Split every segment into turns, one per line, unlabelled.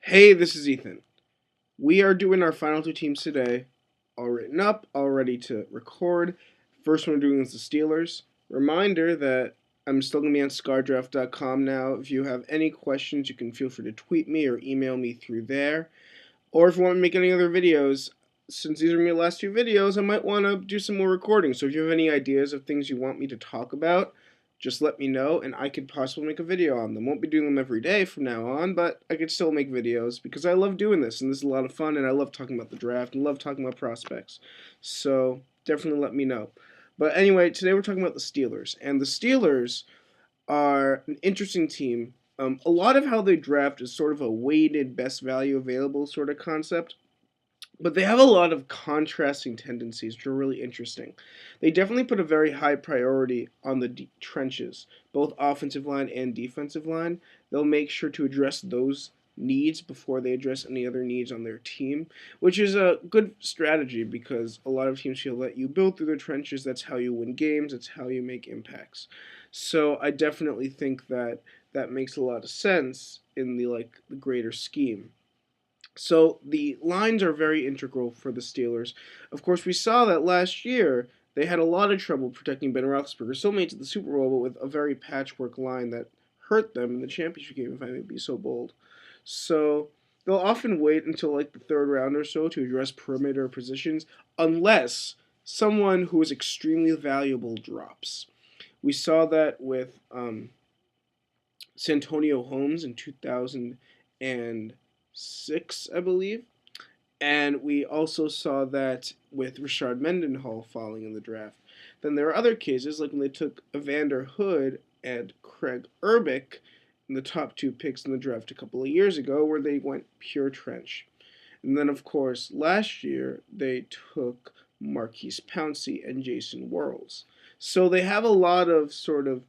Hey, this is Ethan. We are doing our final two teams today, all written up, all ready to record. First one we're doing is the Steelers. Reminder that I'm still going to be on scardraft.com now. If you have any questions, you can feel free to tweet me or email me through there. Or if you want to make any other videos, since these are my last two videos, I might want to do some more recording. So if you have any ideas of things you want me to talk about, just let me know and I could possibly make a video on them. Won't be doing them every day from now on, but I could still make videos because I love doing this and this is a lot of fun and I love talking about the draft and love talking about prospects. So definitely let me know. But anyway, today we're talking about the Steelers. And the Steelers are an interesting team. A lot of how they draft is sort of a weighted best value available sort of concept. But they have a lot of contrasting tendencies, which are really interesting. They definitely put a very high priority on the trenches, both offensive line and defensive line. They'll make sure to address those needs before they address any other needs on their team, which is a good strategy because a lot of teams feel that you build through the trenches. That's how you win games. That's how you make impacts. So I definitely think that that makes a lot of sense in the greater scheme. So the lines are very integral for the Steelers. Of course, we saw that last year they had a lot of trouble protecting Ben Roethlisberger. Still made it to the Super Bowl, but with a very patchwork line that hurt them in the championship game, if I may be so bold. So they'll often wait until like the third round or so to address perimeter positions, unless someone who is extremely valuable drops. We saw that with Santonio Holmes in 2006, I believe. And we also saw that with Rashard Mendenhall falling in the draft. Then there are other cases, like when they took Evander Hood and Craig Urbick in the top two picks in the draft a couple of years ago, where they went pure trench. And then, of course, last year they took Marquise Pouncey and Jason Worrells. So they have a lot of sort of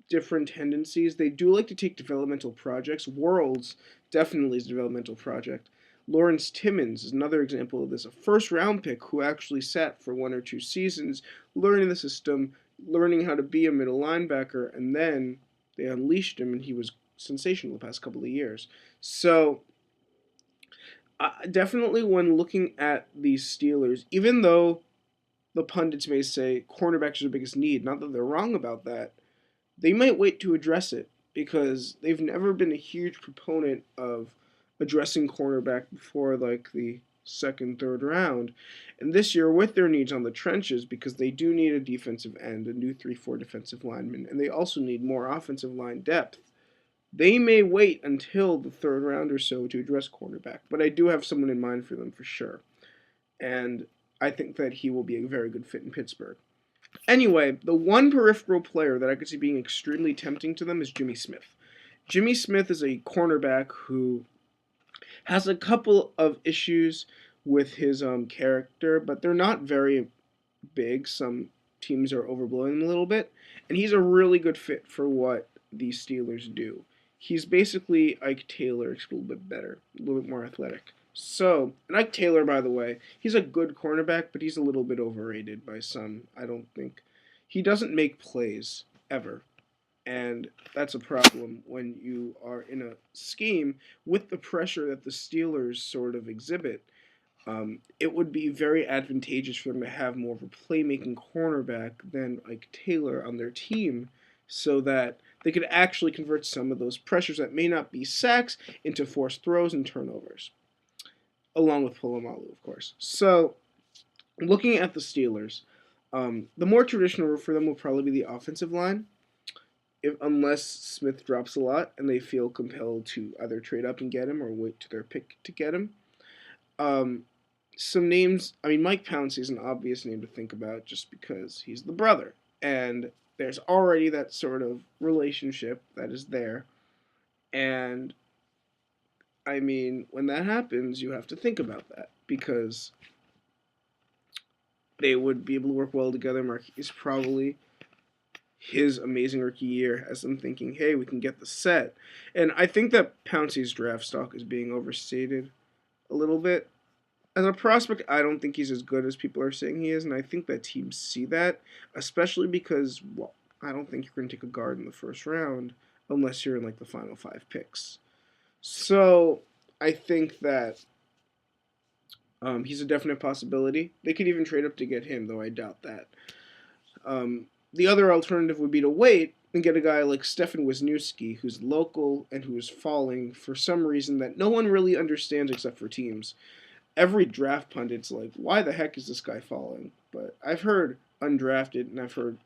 different tendencies. They do like to take developmental projects. Worlds definitely is a developmental project. Lawrence Timmons is another example of this, a first round pick who actually sat for 1 or 2 seasons, learning the system, learning how to be a middle linebacker, and then they unleashed him and he was sensational the past couple of years. So, definitely when looking at these Steelers, even though the pundits may say cornerbacks are the biggest need, not that they're wrong about that, they might wait to address it because they've never been a huge proponent of addressing cornerback before like the second, third round. And this year, with their needs on the trenches, because they do need a defensive end, a new 3-4 defensive lineman, and they also need more offensive line depth, they may wait until the third round or so to address cornerback. But I do have someone in mind for them for sure. And I think that he will be a very good fit in Pittsburgh. Anyway, the one peripheral player that I could see being extremely tempting to them is Jimmy Smith. Jimmy Smith is a cornerback who has a couple of issues with his character, but they're not very big. Some teams are overblowing him a little bit, and he's a really good fit for what the Steelers do. He's basically Ike Taylor, just a little bit better, a little bit more athletic. So, and Ike Taylor, by the way, he's a good cornerback, but he's a little bit overrated by some. I don't think he doesn't make plays ever, and that's a problem when you are in a scheme with the pressure that the Steelers sort of exhibit. It would be very advantageous for them to have more of a playmaking cornerback than like Taylor on their team so that they could actually convert some of those pressures that may not be sacks into forced throws and turnovers, along with Polomalu, of course. So, looking at the Steelers, the more traditional route for them will probably be the offensive line, unless Smith drops a lot and they feel compelled to either trade up and get him or wait to their pick to get him. Um, some names, I mean, Mike Pouncey is an obvious name to think about just because he's the brother. And there's already that sort of relationship that is there. And I mean, when that happens, you have to think about that because they would be able to work well together. Marquise probably his amazing rookie year has them thinking, hey, we can get the set. And I think that Pouncey's draft stock is being overstated a little bit. As a prospect, I don't think he's as good as people are saying he is, and I think that teams see that, especially because, well, I don't think you're going to take a guard in the first round unless you're in like the final 5 picks. So I think that he's a definite possibility. They could even trade up to get him, though I doubt that. The other alternative would be to wait and get a guy like Stefan Wisniewski, who's local and who is falling for some reason that no one really understands except for teams. Every draft pundit's like, why the heck is this guy falling? But I've heard undrafted and I've heard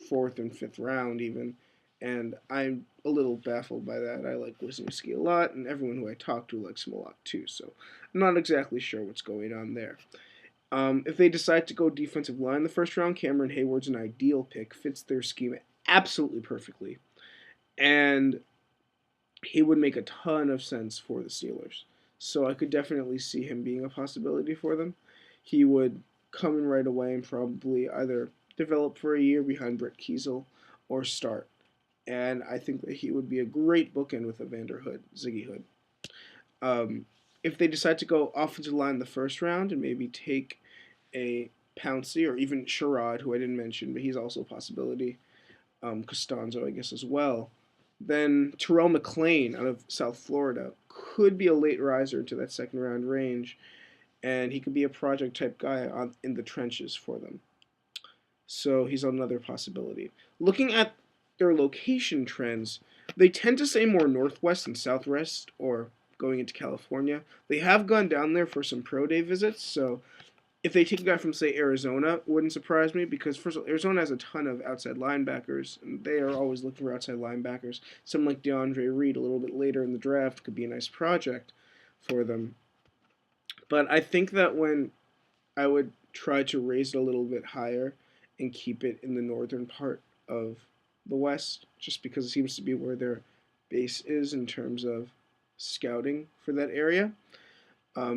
fourth and fifth round even, and I'm a little baffled by that. I like Wisniewski a lot, and everyone who I talk to likes him a lot too, so I'm not exactly sure what's going on there. If they decide to go defensive line the first round, Cameron Hayward's an ideal pick, fits their scheme absolutely perfectly, and he would make a ton of sense for the Steelers. So I could definitely see him being a possibility for them. He would come in right away and probably either develop for a year behind Brett Kiesel or start. And I think that he would be a great bookend with Evander Hood, Ziggy Hood. If they decide to go offensive line in the first round and maybe take a Pouncey or even Sherrod, who I didn't mention, but he's also a possibility. Costanzo, I guess, as well. Then Terrell McClain out of South Florida could be a late riser to that second round range, and he could be a project type guy in the trenches for them. So he's another possibility. Looking at their location trends, they tend to say more northwest and southwest or going into California. They have gone down there for some pro day visits, so if they take a guy from, say, Arizona, it wouldn't surprise me because, first of all, Arizona has a ton of outside linebackers, and they are always looking for outside linebackers. Someone like DeAndre Reed a little bit later in the draft could be a nice project for them. But I think that when I would try to raise it a little bit higher and keep it in the northern part of the West, just because it seems to be where their base is in terms of scouting for that area.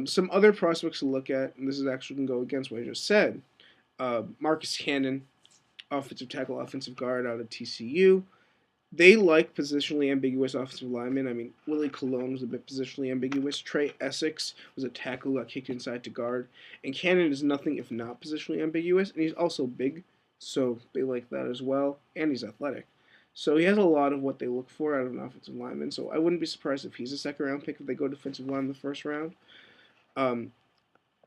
Some other prospects to look at, and this is actually going to go against what I just said. Marcus Cannon, offensive tackle, offensive guard out of TCU. They like positionally ambiguous offensive linemen. I mean, Willie Colon was a bit positionally ambiguous. Trey Essex was a tackle who got kicked inside to guard. And Cannon is nothing if not positionally ambiguous, and he's also big, so they like that as well. And he's athletic. So he has a lot of what they look for out of an offensive lineman. So I wouldn't be surprised if he's a second round pick if they go defensive line in the first round. Um,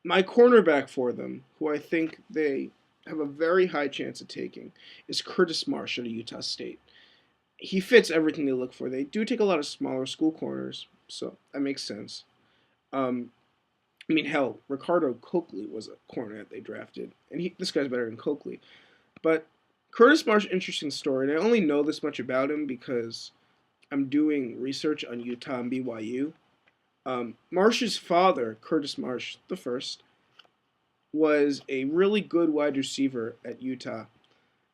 my cornerback for them, who I think they have a very high chance of taking, is Curtis Marsh out of Utah State. He fits everything they look for. They do take a lot of smaller school corners, so that makes sense. Um, I mean, hell, Ricardo Coakley was a corner that they drafted, and this guy's better than Coakley. But Curtis Marsh, interesting story, and I only know this much about him because I'm doing research on Utah and BYU. Marsh's father, Curtis Marsh the first, was a really good wide receiver at Utah,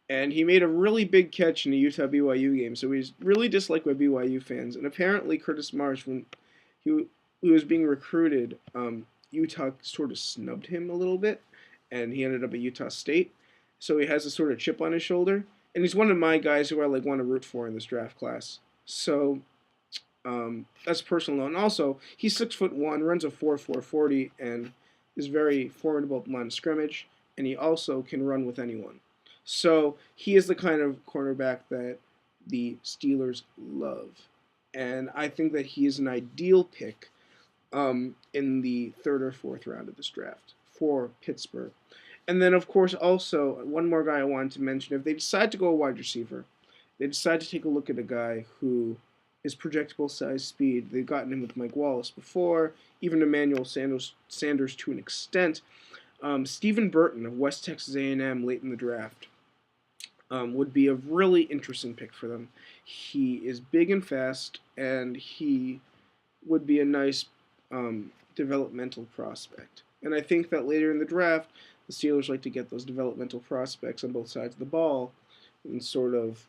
and he made a really big catch in the Utah BYU game. So he's really disliked by BYU fans. And apparently, Curtis Marsh, when he was being recruited, Utah sort of snubbed him a little bit, and he ended up at Utah State. So he has a sort of chip on his shoulder, and he's one of my guys who I like want to root for in this draft class. So that's personal. And also, he's 6'1", runs a 4.40, and is very formidable at the line of scrimmage. And he also can run with anyone. So he is the kind of cornerback that the Steelers love, and I think that he is an ideal pick in the third or fourth round of this draft for Pittsburgh. And then, of course, also one more guy I wanted to mention: if they decide to go a wide receiver, they decide to take a look at a guy who is projectable size speed. They've gotten him with Mike Wallace before, even Emmanuel Sanders to an extent. Stephen Burton of West Texas A&M late in the draft would be a really interesting pick for them. He is big and fast, and he would be a nice developmental prospect. And I think that later in the draft, the Steelers like to get those developmental prospects on both sides of the ball and sort of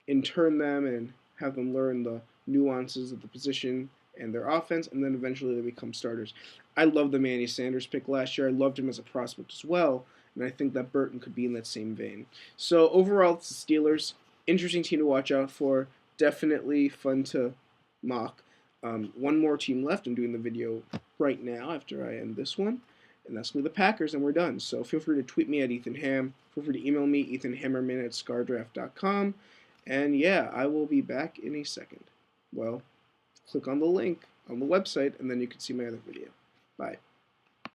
intern them and have them learn the nuances of the position and their offense, and then eventually they become starters. I love the Manny Sanders pick last year. I loved him as a prospect as well, and I think that Burton could be in that same vein. So overall, it's the Steelers. Interesting team to watch out for. Definitely fun to mock. One more team left. I'm doing the video right now after I end this one, and that's going to be the Packers, and we're done. So feel free to tweet me at Ethan Ham. Feel free to email me, ethanhammerman@scardraft.com. And yeah, I will be back in a second. Well, click on the link. on the website, and then you can see my other video. Bye.